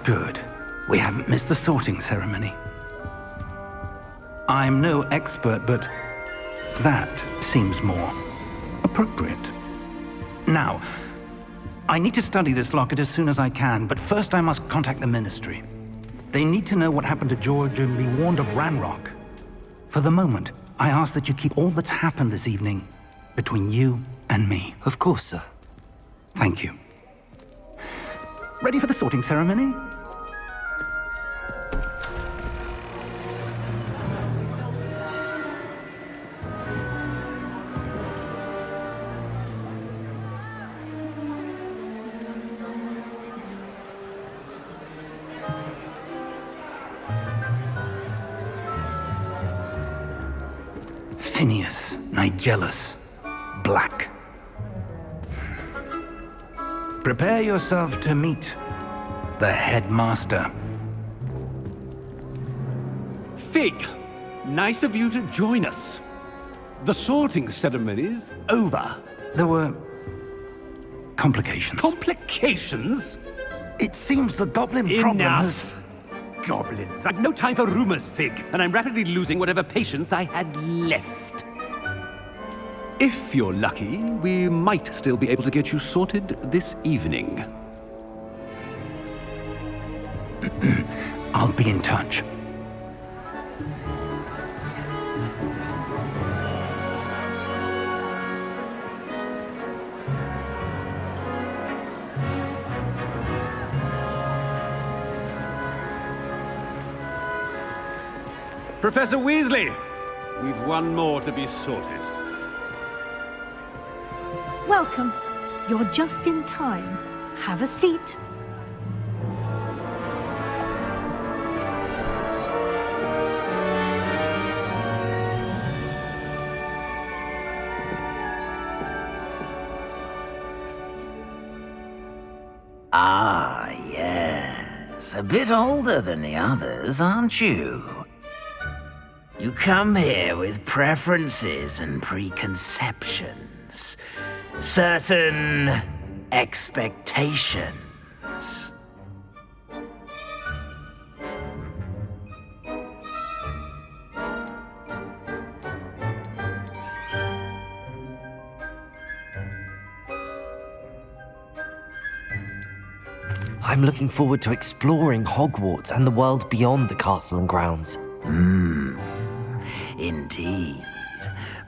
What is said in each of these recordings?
Good. We haven't missed the sorting ceremony. I'm no expert, but that seems more appropriate. Now, I need to study this locket as soon as I can, but first I must contact the Ministry. They need to know what happened to George and be warned of Ranrock. For the moment, I ask that you keep all that's happened this evening between you and me. Of course, sir. Thank you. Ready for the sorting ceremony? Phineas, Nigellus, Black. Prepare yourself to meet the headmaster. Fig, nice of you to join us. The sorting ceremony's over. There were complications. Complications? It seems the goblin problem has... Enough! Goblins. I've no time for rumors, Fig, and I'm rapidly losing whatever patience I had left. If you're lucky, we might still be able to get you sorted this evening. I'll be in touch. Professor Weasley, we've one more to be sorted. Welcome. You're just in time. Have a seat. Ah, yes. A bit older than the others, aren't you? You come here with preferences and preconceptions. Certain expectations. I'm looking forward to exploring Hogwarts and the world beyond the castle and grounds. Indeed.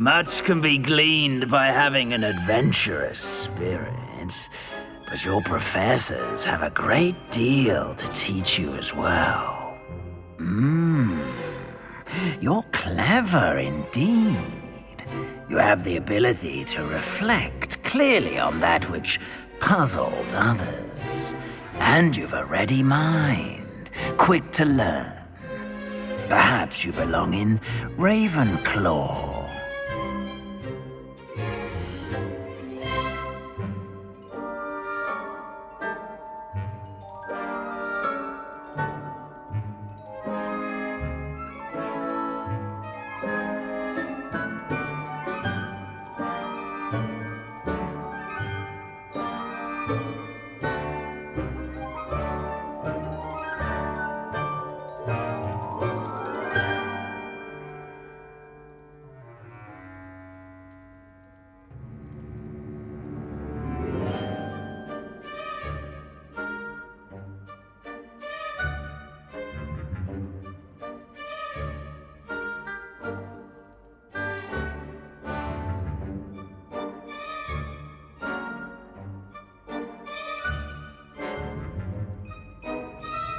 Much can be gleaned by having an adventurous spirit, but your professors have a great deal to teach you as well. You're clever indeed. You have the ability to reflect clearly on that which puzzles others, and you've a ready mind, quick to learn. Perhaps you belong in Ravenclaw.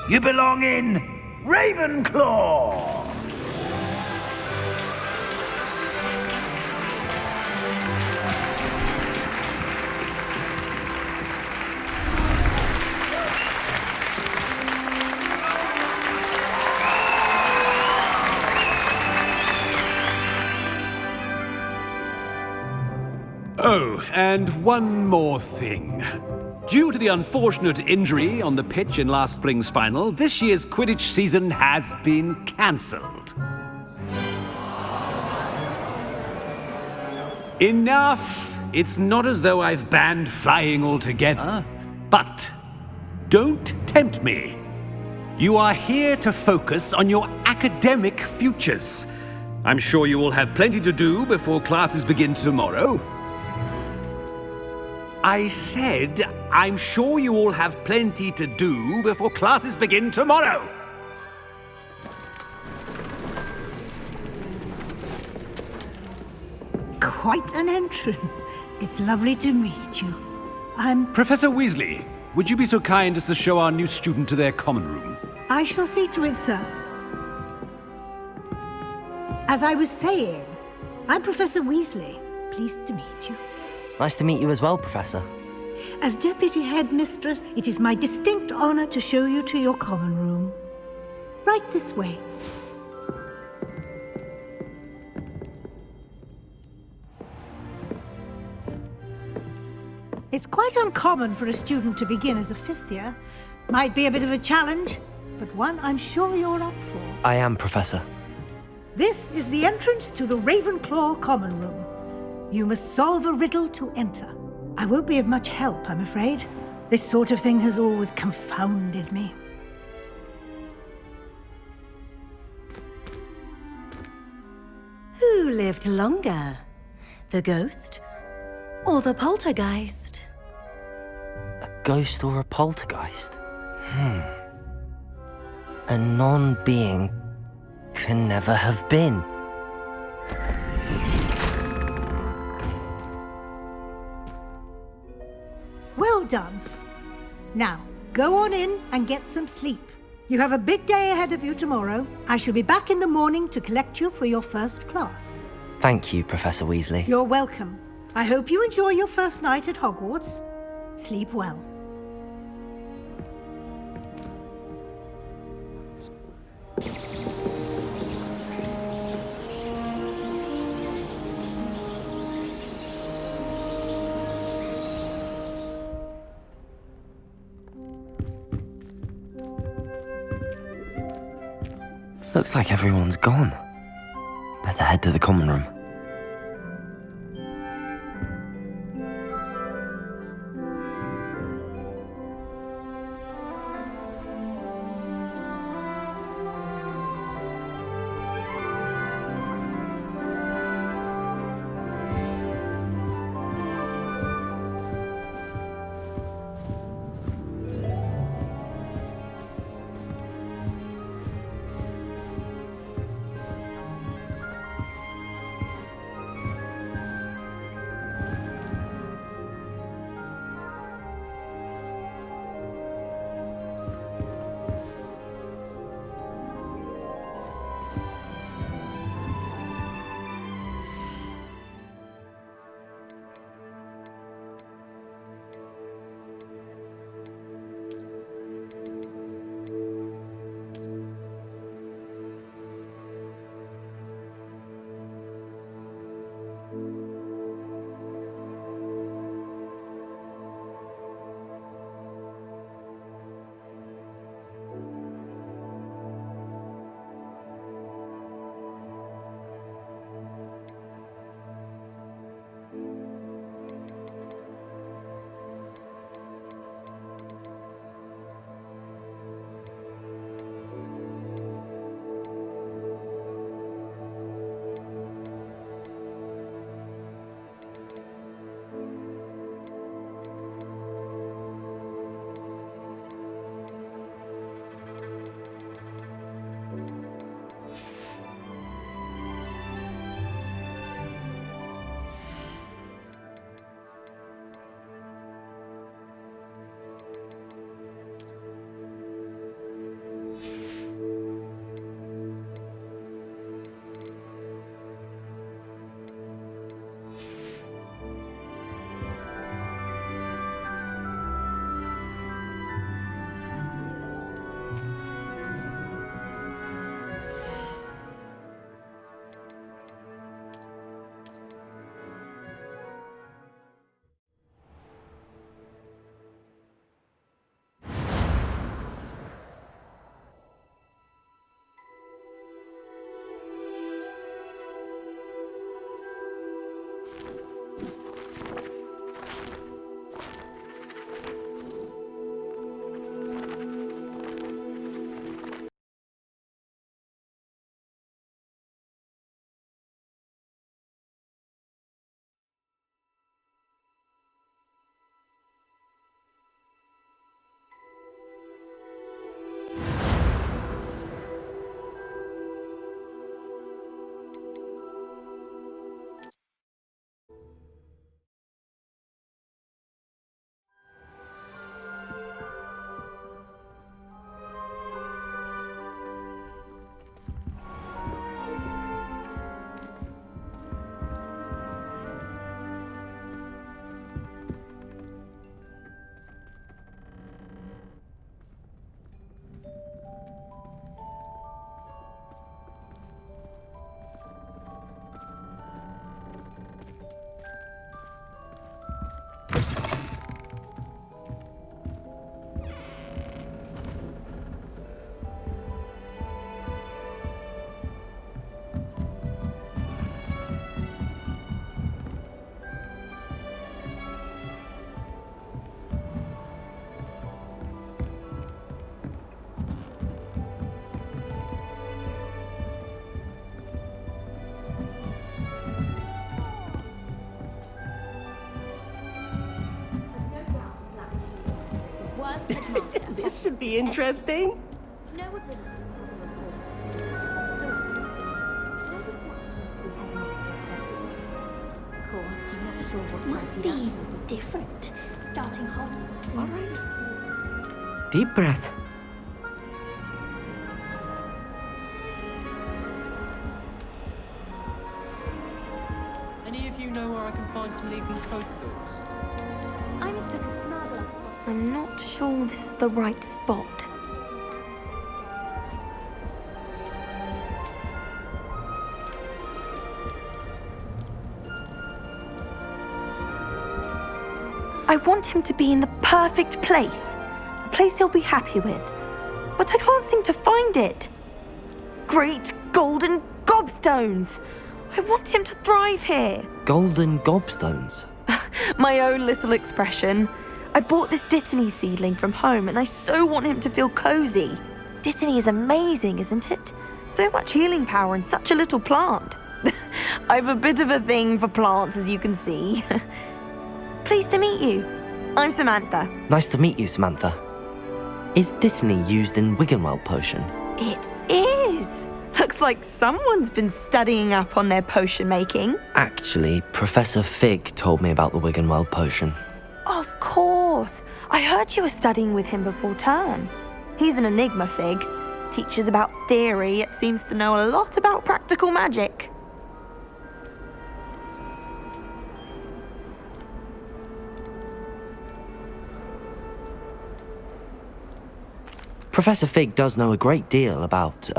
You belong in Ravenclaw! Oh, and one more thing. Due to the unfortunate injury on the pitch in last spring's final, this year's Quidditch season has been cancelled. Enough! It's not as though I've banned flying altogether, but don't tempt me. You are here to focus on your academic futures. I'm sure you will have plenty to do before classes begin tomorrow. I said, I'm sure you all have plenty to do before classes begin tomorrow. Quite an entrance. It's lovely to meet you. Professor Weasley, would you be so kind as to show our new student to their common room? I shall see to it, sir. As I was saying, I'm Professor Weasley. Pleased to meet you. Nice to meet you as well, Professor. As Deputy Headmistress, it is my distinct honor to show you to your common room. Right this way. It's quite uncommon for a student to begin as a fifth year. Might be a bit of a challenge, but one I'm sure you're up for. I am, Professor. This is the entrance to the Ravenclaw common room. You must solve a riddle to enter. I won't be of much help, I'm afraid. This sort of thing has always confounded me. Who lived longer? The ghost or the poltergeist? A ghost or a poltergeist? A non-being can never have been. Well done. Now, go on in and get some sleep. You have a big day ahead of you tomorrow. I shall be back in the morning to collect you for your first class. Thank you, Professor Weasley. You're welcome. I hope you enjoy your first night at Hogwarts. Sleep well. Looks like everyone's gone. Better head to the common room. This should be interesting. Of course, I'm not sure what must be different. Starting Hogwarts. All right. Deep breath. Any of you know where I can find some leaping toadstools? I'm a sucker smuggler. I'm not sure this is the right spot. I want him to be in the perfect place. A place he'll be happy with. But I can't seem to find it. Great golden gobstones! I want him to thrive here. Golden gobstones. My own little expression. I bought this Dittany seedling from home and I so want him to feel cozy. Dittany is amazing, isn't it? So much healing power in such a little plant. I've a bit of a thing for plants, as you can see. Pleased to meet you. I'm Samantha. Nice to meet you, Samantha. Is Dittany used in Wiggenweld potion? It is. Looks like someone's been studying up on their potion making. Actually, Professor Fig told me about the Wiggenweld potion. Of course. I heard you were studying with him before term. He's an enigma, Fig. Teaches about theory, yet seems to know a lot about practical magic. Professor Fig does know a great deal about,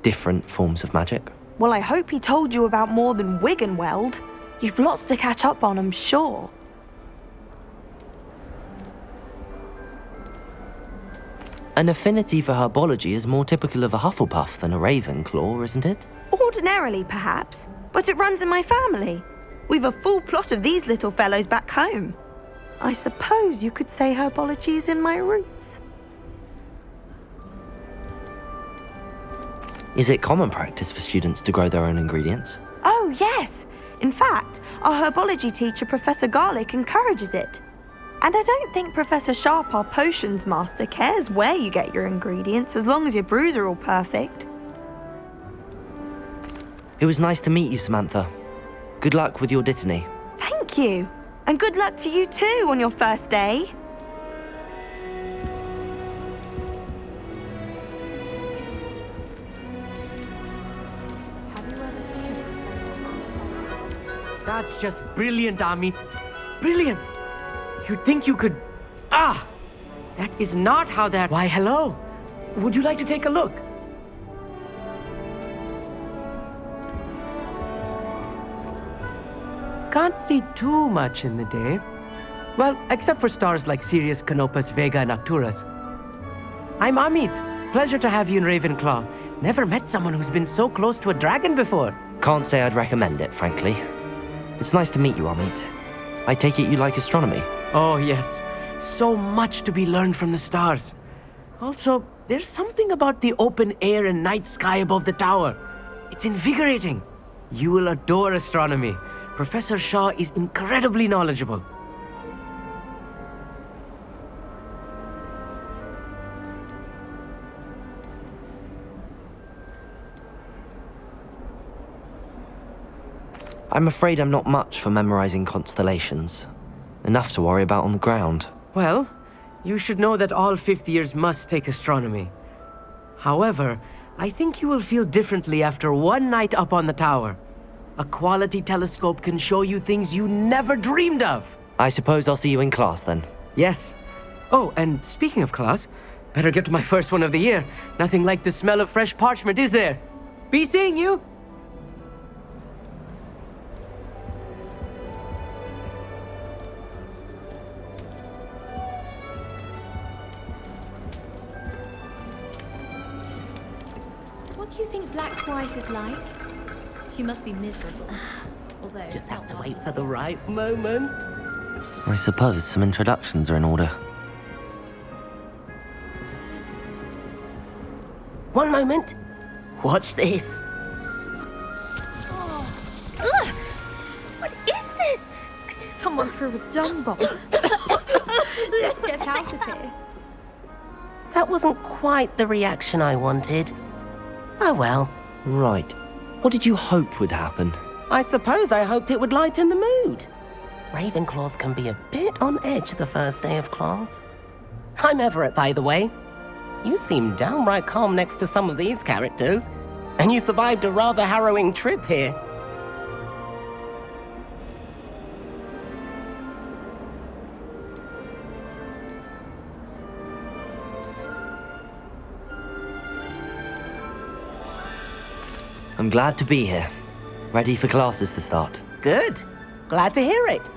different forms of magic. Well, I hope he told you about more than Wiggenweld. You've lots to catch up on, I'm sure. An affinity for herbology is more typical of a Hufflepuff than a Ravenclaw, isn't it? Ordinarily, perhaps, but it runs in my family. We've a full plot of these little fellows back home. I suppose you could say herbology is in my roots. Is it common practice for students to grow their own ingredients? Oh, yes. In fact, our herbology teacher, Professor Garlick, encourages it. And I don't think Professor Sharp, our potions master, cares where you get your ingredients as long as your brews are all perfect. It was nice to meet you, Samantha. Good luck with your Dittany. Thank you. And good luck to you too on your first day. That's just brilliant, Amit. Brilliant. You'd think you could... Ah! That is not how that... Why, hello. Would you like to take a look? Can't see too much in the day. Well, except for stars like Sirius, Canopus, Vega, and Arcturus. I'm Amit. Pleasure to have you in Ravenclaw. Never met someone who's been so close to a dragon before. Can't say I'd recommend it, frankly. It's nice to meet you, Amit. I take it you like astronomy? Oh, yes. So much to be learned from the stars. Also, there's something about the open air and night sky above the tower. It's invigorating. You will adore astronomy. Professor Shaw is incredibly knowledgeable. I'm afraid I'm not much for memorizing constellations. Enough to worry about on the ground. Well, you should know that all fifth years must take astronomy. However, I think you will feel differently after one night up on the tower. A quality telescope can show you things you never dreamed of. I suppose I'll see you in class then. Yes. Oh, and speaking of class, better get to my first one of the year. Nothing like the smell of fresh parchment, is there? Be seeing you! What do you think Black's wife is like? She must be miserable. Although Just have to wait for the right moment. I suppose some introductions are in order. One moment. Watch this. What is this? Someone threw a dung bomb. Let's get out of here. That wasn't quite the reaction I wanted. Oh well. Right. What did you hope would happen? I suppose I hoped it would lighten the mood. Ravenclaws can be a bit on edge the first day of class. I'm Everett, by the way. You seem downright calm next to some of these characters, and you survived a rather harrowing trip here. I'm glad to be here. Ready for classes to start. Good. Glad to hear it.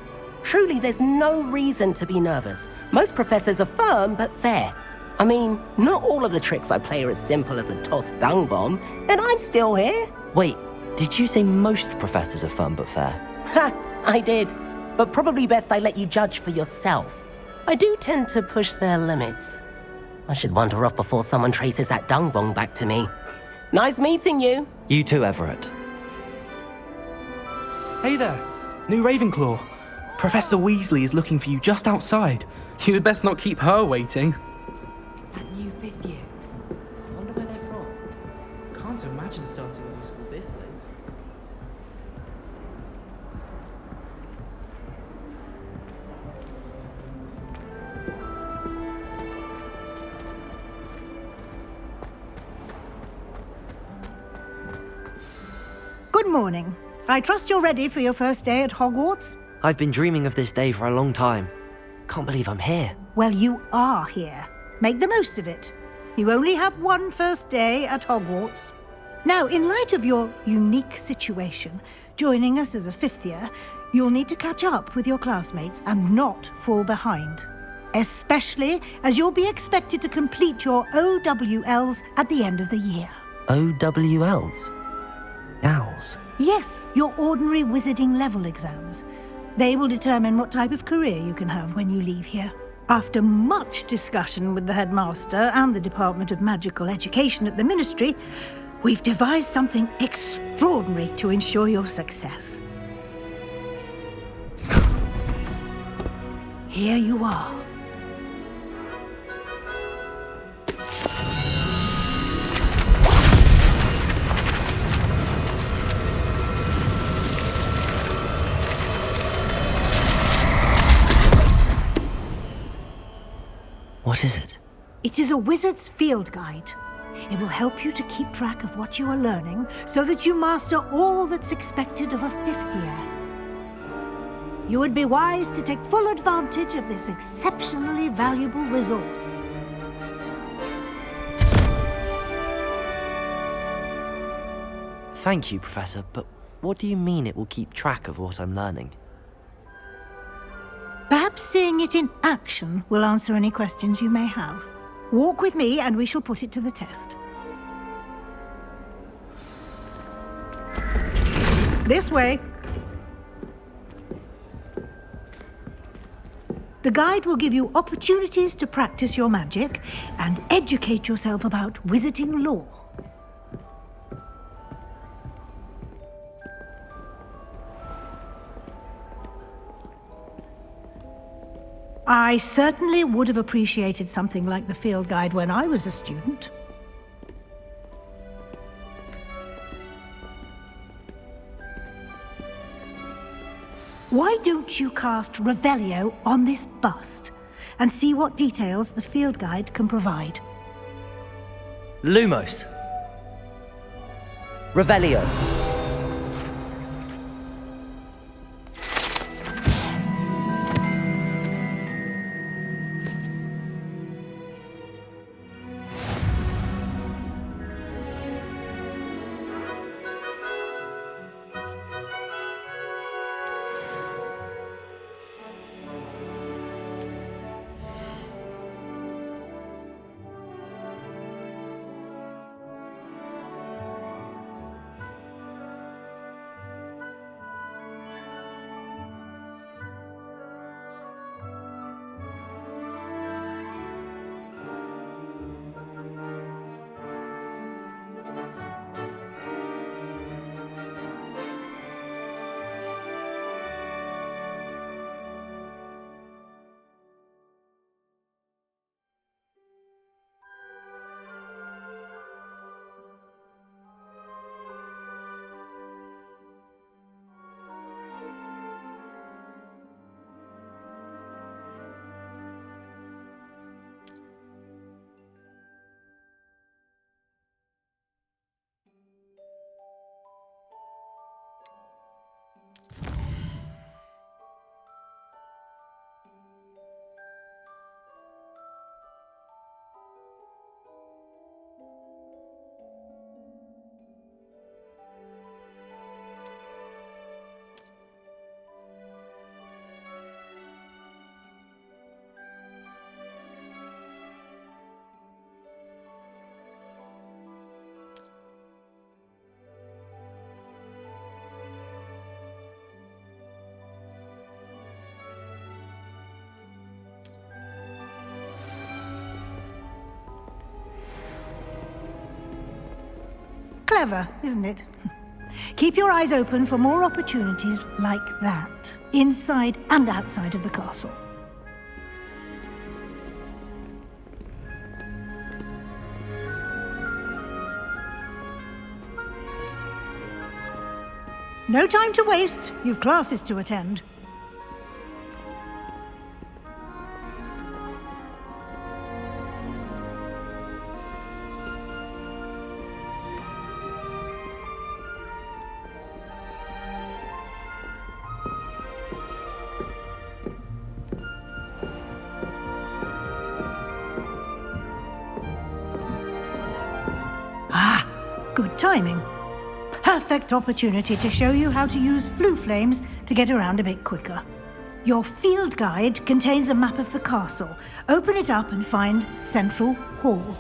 Truly, there's no reason to be nervous. Most professors are firm but fair. I mean, not all of the tricks I play are as simple as a tossed dung bomb, and I'm still here. Wait, did you say most professors are fun but fair? Ha, I did. But probably best I let you judge for yourself. I do tend to push their limits. I should wander off before someone traces that dung bomb back to me. Nice meeting you. You too, Everett. Hey there, new Ravenclaw. Professor Weasley is looking for you just outside. You had best not keep her waiting. It's that new 5th year. I wonder where they're from. Can't imagine starting a new school this late. Good morning. I trust you're ready for your first day at Hogwarts? I've been dreaming of this day for a long time. Can't believe I'm here. Well, you are here. Make the most of it. You only have one first day at Hogwarts. Now, in light of your unique situation, joining us as a 5th year, you'll need to catch up with your classmates and not fall behind. Especially as you'll be expected to complete your OWLs at the end of the year. OWLs? Owls? Yes, your ordinary wizarding level exams. They will determine what type of career you can have when you leave here. After much discussion with the headmaster and the Department of Magical Education at the Ministry, we've devised something extraordinary to ensure your success. Here you are. What is it? It is a wizard's field guide. It will help you to keep track of what you are learning so that you master all that's expected of a 5th year. You would be wise to take full advantage of this exceptionally valuable resource. Thank you, Professor, but what do you mean it will keep track of what I'm learning? Perhaps seeing it in action will answer any questions you may have. Walk with me and we shall put it to the test. This way. The guide will give you opportunities to practice your magic and educate yourself about wizarding lore. I certainly would have appreciated something like the field guide when I was a student. Why don't you cast Revelio on this bust and see what details the field guide can provide? Lumos. Revelio. Clever, isn't it? Keep your eyes open for more opportunities like that, inside and outside of the castle. No time to waste. You've classes to attend. Ah, good timing. Perfect opportunity to show you how to use flue flames to get around a bit quicker. Your field guide contains a map of the castle. Open it up and find Central Hall.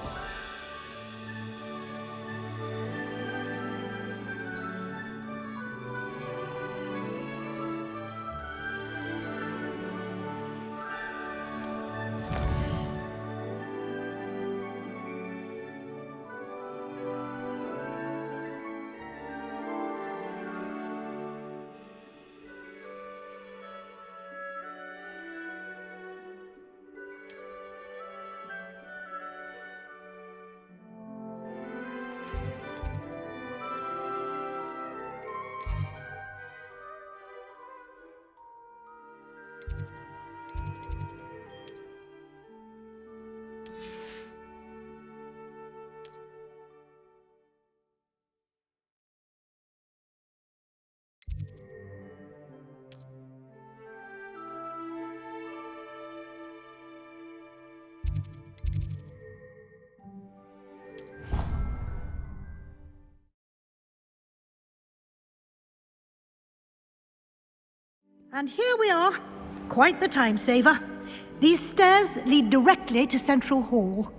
And here we are. Quite the time saver. These stairs lead directly to Central Hall.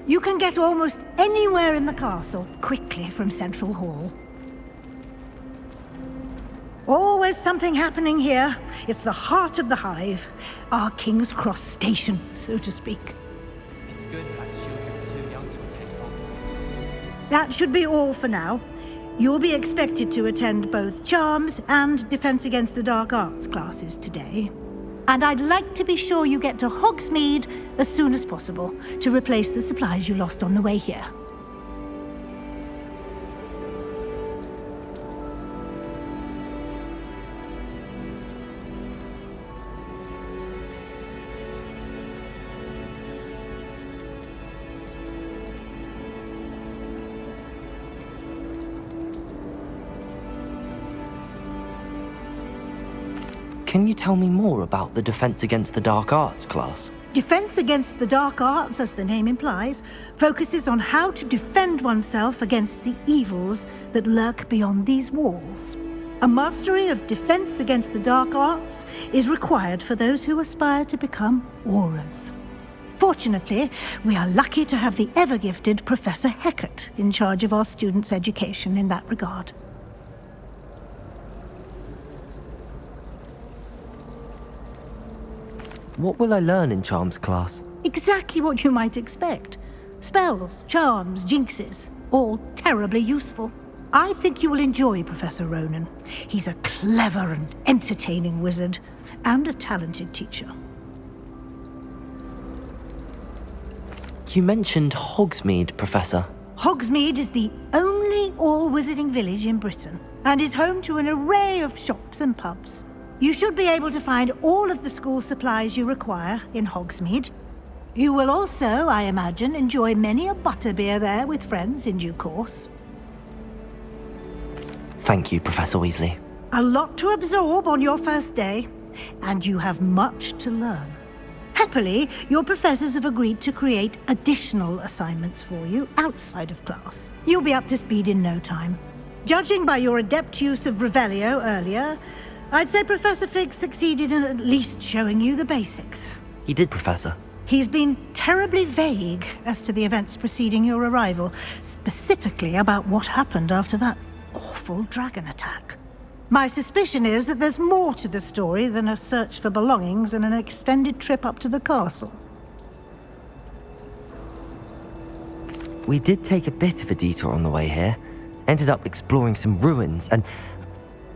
You can get almost anywhere in the castle quickly from Central Hall. Always something happening here. It's the heart of the hive. Our King's Cross station, so to speak. It's good that children are too young to attend Hogwarts. That should be all for now. You'll be expected to attend both Charms and Defense Against the Dark Arts classes today. And I'd like to be sure you get to Hogsmeade as soon as possible to replace the supplies you lost on the way here. Can you tell me more about the Defense Against the Dark Arts class? Defense Against the Dark Arts, as the name implies, focuses on how to defend oneself against the evils that lurk beyond these walls. A mastery of Defense Against the Dark Arts is required for those who aspire to become Aurors. Fortunately, we are lucky to have the ever-gifted Professor Hecat in charge of our students' education in that regard. What will I learn in Charms class? Exactly what you might expect. Spells, charms, jinxes, all terribly useful. I think you will enjoy Professor Ronan. He's a clever and entertaining wizard, and a talented teacher. You mentioned Hogsmeade, Professor. Hogsmeade is the only all-wizarding village in Britain, and is home to an array of shops and pubs. You should be able to find all of the school supplies you require in Hogsmeade. You will also, I imagine, enjoy many a butterbeer there with friends in due course. Thank you, Professor Weasley. A lot to absorb on your first day, and you have much to learn. Happily, your professors have agreed to create additional assignments for you outside of class. You'll be up to speed in no time. Judging by your adept use of Revelio earlier, I'd say Professor Fig succeeded in at least showing you the basics. He did, Professor. He's been terribly vague as to the events preceding your arrival, specifically about what happened after that awful dragon attack. My suspicion is that there's more to the story than a search for belongings and an extended trip up to the castle. We did take a bit of a detour on the way here. Ended up exploring some ruins and...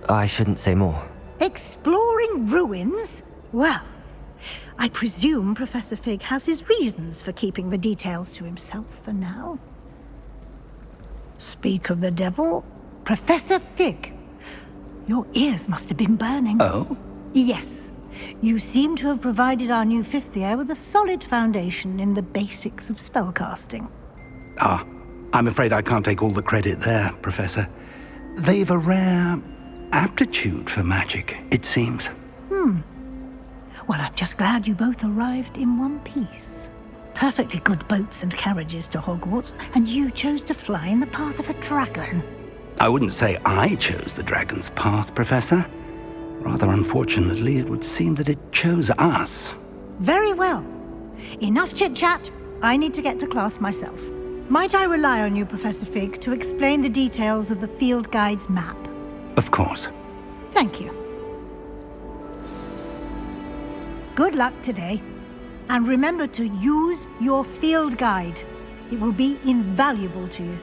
I shouldn't say more. Exploring ruins? Well, I presume Professor Fig has his reasons for keeping the details to himself for now. Speak of the devil, Professor Fig. Your ears must have been burning. Oh? Yes. You seem to have provided our new fifth year with a solid foundation in the basics of spellcasting. Ah, I'm afraid I can't take all the credit there, Professor. They've a rare aptitude for magic, it seems. Well, I'm just glad you both arrived in one piece. Perfectly good boats and carriages to Hogwarts, and you chose to fly in the path of a dragon. I wouldn't say I chose the dragon's path, Professor. Rather unfortunately, it would seem that it chose us. Very well. Enough chit-chat. I need to get to class myself. Might I rely on you, Professor Fig, to explain the details of the field guide's map? Of course. Thank you. Good luck today. And remember to use your field guide. It will be invaluable to you.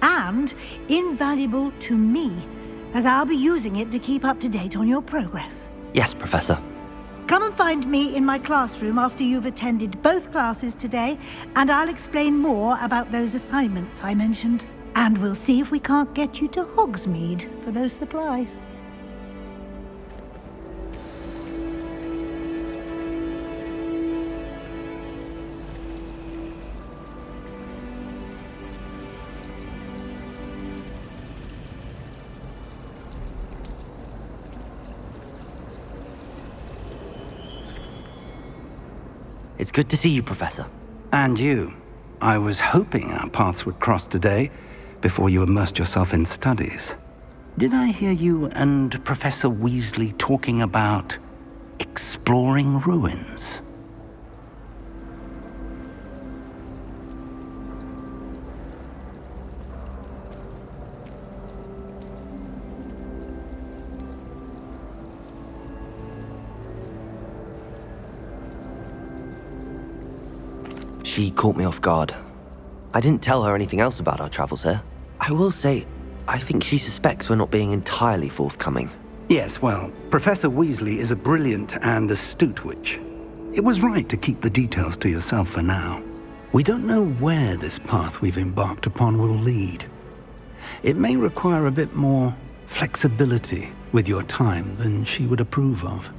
And invaluable to me, as I'll be using it to keep up to date on your progress. Yes, Professor. Come and find me in my classroom after you've attended both classes today, and I'll explain more about those assignments I mentioned. And we'll see if we can't get you to Hogsmeade for those supplies. It's good to see you, Professor. And you. I was hoping our paths would cross today, before you immersed yourself in studies. Did I hear you and Professor Weasley talking about exploring ruins? She caught me off guard. I didn't tell her anything else about our travels here. I will say, I think she suspects we're not being entirely forthcoming. Yes, well, Professor Weasley is a brilliant and astute witch. It was right to keep the details to yourself for now. We don't know where this path we've embarked upon will lead. It may require a bit more flexibility with your time than she would approve of.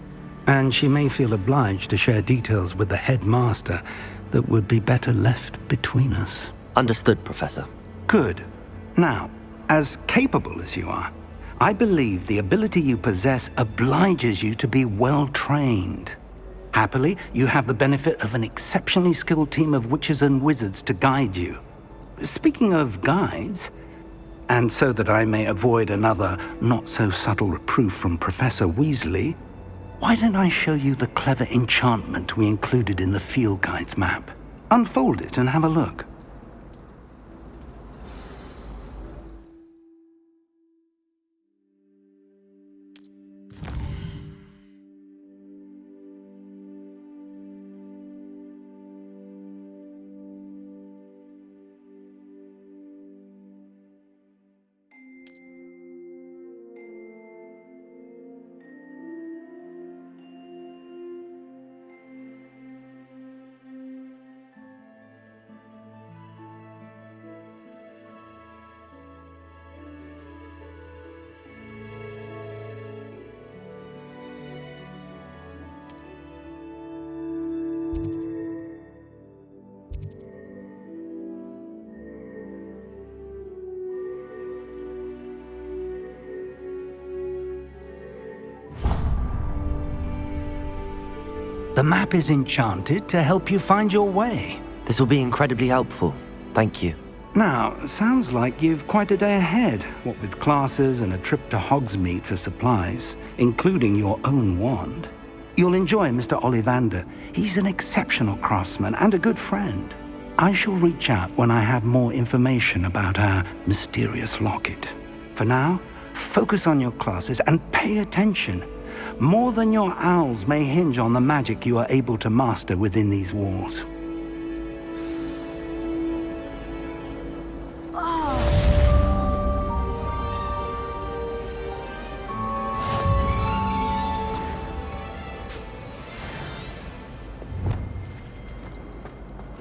And she may feel obliged to share details with the headmaster that would be better left between us. Understood, Professor. Good. Now, as capable as you are, I believe the ability you possess obliges you to be well-trained. Happily, you have the benefit of an exceptionally skilled team of witches and wizards to guide you. Speaking of guides, and so that I may avoid another not-so-subtle reproof from Professor Weasley, why don't I show you the clever enchantment we included in the field guide's map? Unfold it and have a look. The map is enchanted to help you find your way. This will be incredibly helpful. Thank you. Now, sounds like you've quite a day ahead, what with classes and a trip to Hogsmeade for supplies, including your own wand. You'll enjoy Mr. Ollivander. He's an exceptional craftsman and a good friend. I shall reach out when I have more information about our mysterious locket. For now, focus on your classes and pay attention. More than your owls may hinge on the magic you are able to master within these walls.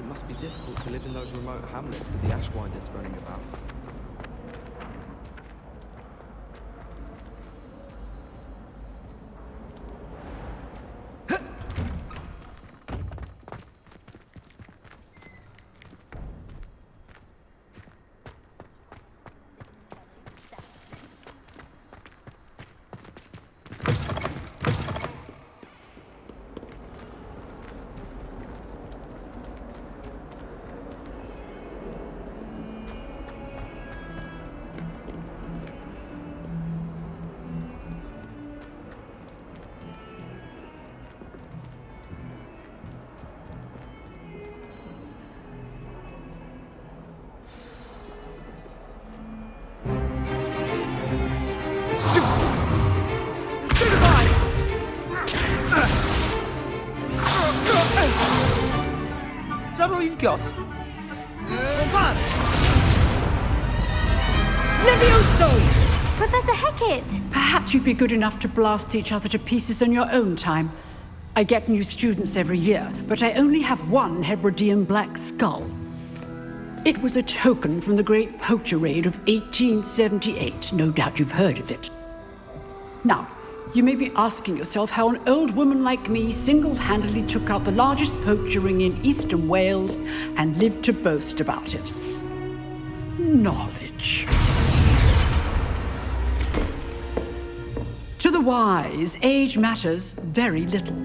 It must be difficult to live in those remote hamlets with the Ashwinders running about. Is that all you've got? Levioso! Professor Hecat! Perhaps you'd be good enough to blast each other to pieces on your own time. I get new students every year, but I only have one Hebridean black skull. It was a token from the Great Poacher Raid of 1878. No doubt you've heard of it. Now, you may be asking yourself how an old woman like me single-handedly took out the largest poacher ring in eastern Wales and lived to boast about it. Knowledge. To the wise, age matters very little.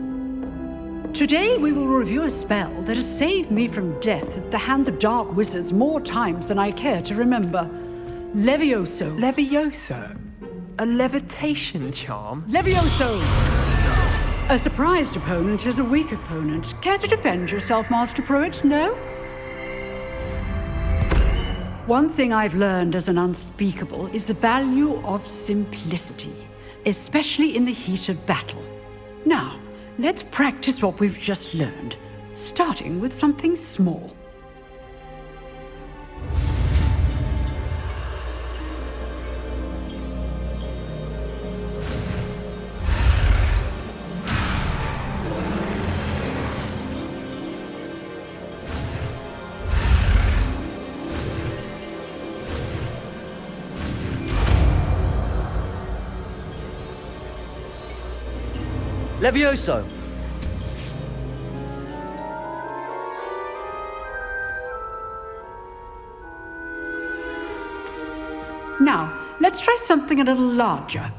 Today we will review a spell that has saved me from death at the hands of dark wizards more times than I care to remember. Levioso. Levioso? A levitation charm? Levioso! A surprised opponent is a weak opponent. Care to defend yourself, Master Pruitt? No? One thing I've learned as an unspeakable is the value of simplicity, especially in the heat of battle. Now, let's practice what we've just learned, starting with something small. Levioso! Now, let's try something a little larger.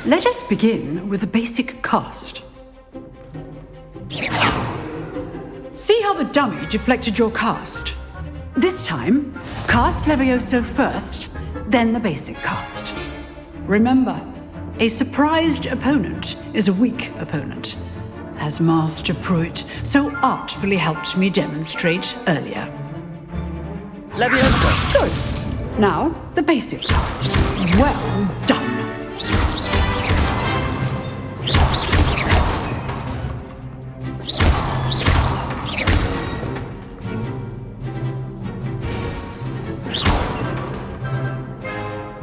Let us begin with the basic cast. See how the dummy deflected your cast? This time, cast Levioso first, then the basic cast. Remember, a surprised opponent is a weak opponent, as Master Pruitt so artfully helped me demonstrate earlier. Levioso! Good. Now, the basic cast. Well done.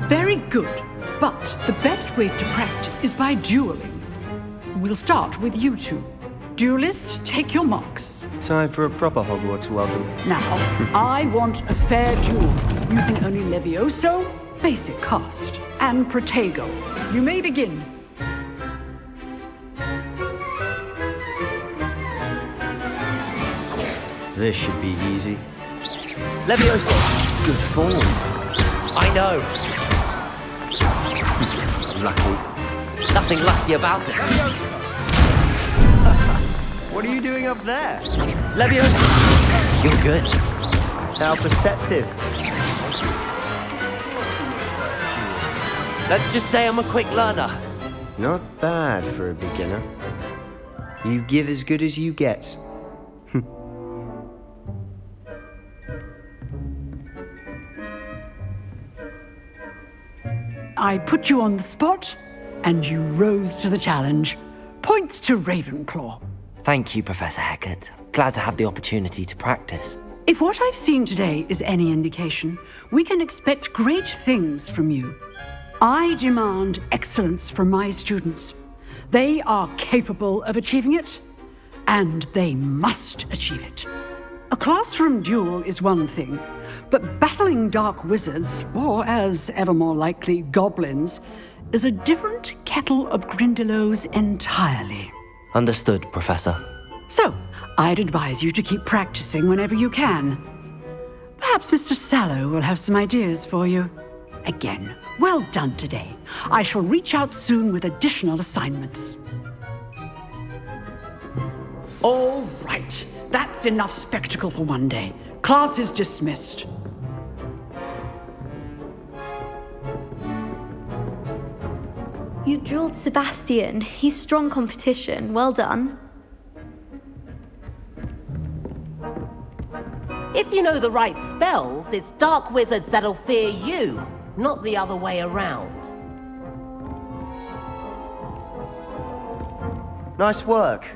Very good, but the best way to practice is by dueling. We'll start with you two. Duelists, take your marks. Time for a proper Hogwarts welcome. Now, I want a fair duel, using only Levioso, basic cast, and Protego. You may begin. This should be easy. Levioso! Good form. I know. Lucky. Nothing lucky about it. What are you doing up there? Levioso! You're good. How perceptive. Let's just say I'm a quick learner. Not bad for a beginner. You give as good as you get. I put you on the spot, and you rose to the challenge. Points to Ravenclaw. Thank you, Professor Hecat. Glad to have the opportunity to practice. If what I've seen today is any indication, we can expect great things from you. I demand excellence from my students. They are capable of achieving it, and they must achieve it. A classroom duel is one thing, but battling dark wizards, or as ever more likely, goblins, is a different kettle of Grindylows entirely. Understood, Professor. So, I'd advise you to keep practicing whenever you can. Perhaps Mr. Sallow will have some ideas for you. Again, well done today. I shall reach out soon with additional assignments. All right. That's enough spectacle for one day. Class is dismissed. You drilled Sebastian. He's strong competition. Well done. If you know the right spells, it's dark wizards that'll fear you, not the other way around. Nice work.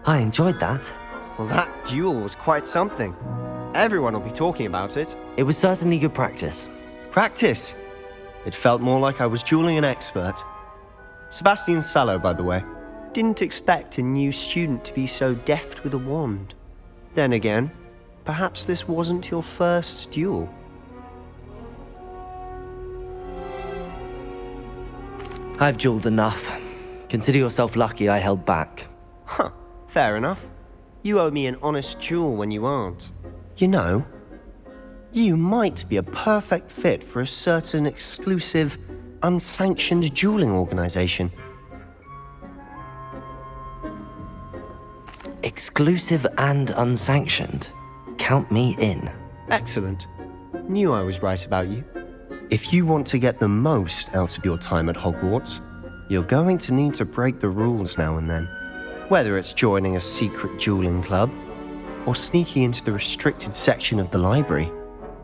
I enjoyed that. Well, that duel was quite something. Everyone will be talking about it. It was certainly good practice. Practice? It felt more like I was dueling an expert. Sebastian Sallow, by the way. Didn't expect a new student to be so deft with a wand. Then again, perhaps this wasn't your first duel. I've dueled enough. Consider yourself lucky I held back. Huh, fair enough. You owe me an honest duel when you aren't. You know, you might be a perfect fit for a certain exclusive, unsanctioned dueling organization. Exclusive and unsanctioned. Count me in. Excellent. Knew I was right about you. If you want to get the most out of your time at Hogwarts, you're going to need to break the rules now and then. Whether it's joining a secret dueling club, or sneaking into the restricted section of the library,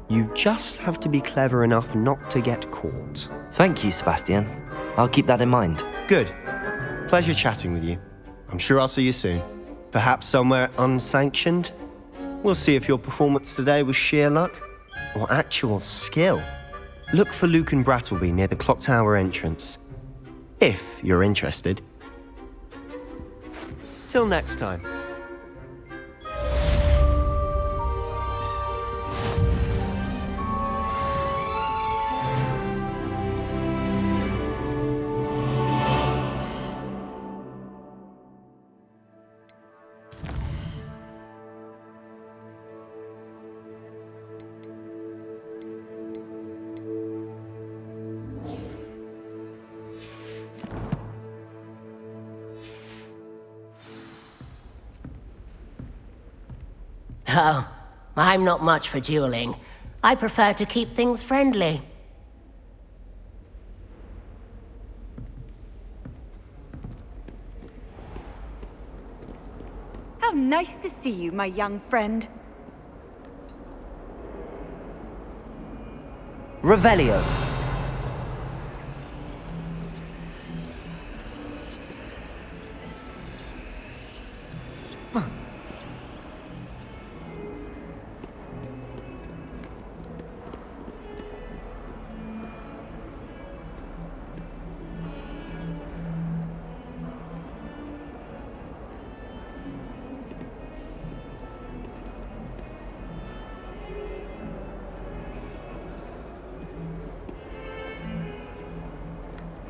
you just have to be clever enough not to get caught. Thank you, Sebastian. I'll keep that in mind. Good. Pleasure chatting with you. I'm sure I'll see you soon. Perhaps somewhere unsanctioned? We'll see if your performance today was sheer luck or actual skill. Look for Luke and Brattleby near the clock tower entrance, if you're interested. Till next time. Oh, I'm not much for dueling. I prefer to keep things friendly. How nice to see you, my young friend. Revelio.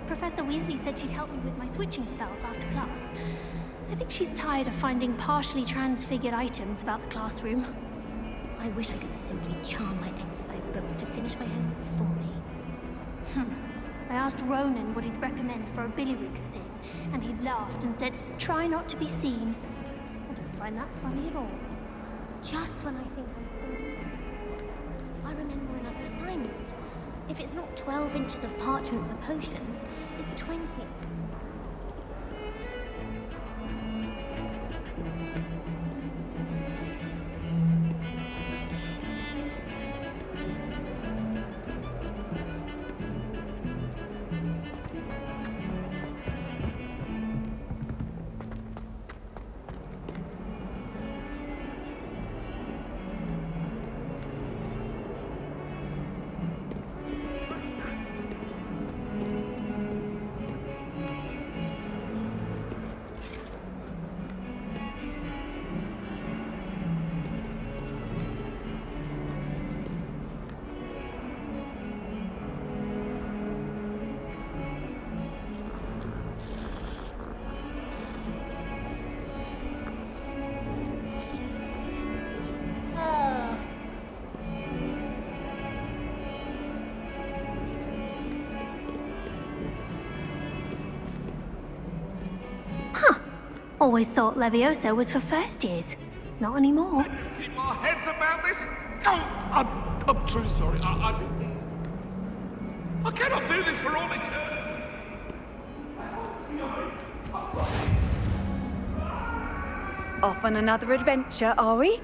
Professor Weasley said she'd help me with my switching spells after class. I think she's tired of finding partially transfigured items about the classroom. I wish I could simply charm my exercise books to finish my homework for me. I asked Ronan what he'd recommend for a billywig sting, and he laughed and said, "Try not to be seen." I don't find that funny at all. Just when I think I remember another assignment. If it's not 12 inches of parchment for potions, it's 20. Always thought Levioso was for first years. Not anymore. Keep our heads about this. Oh, I'm truly sorry. I cannot do this for all eternity. Off on another adventure, are we?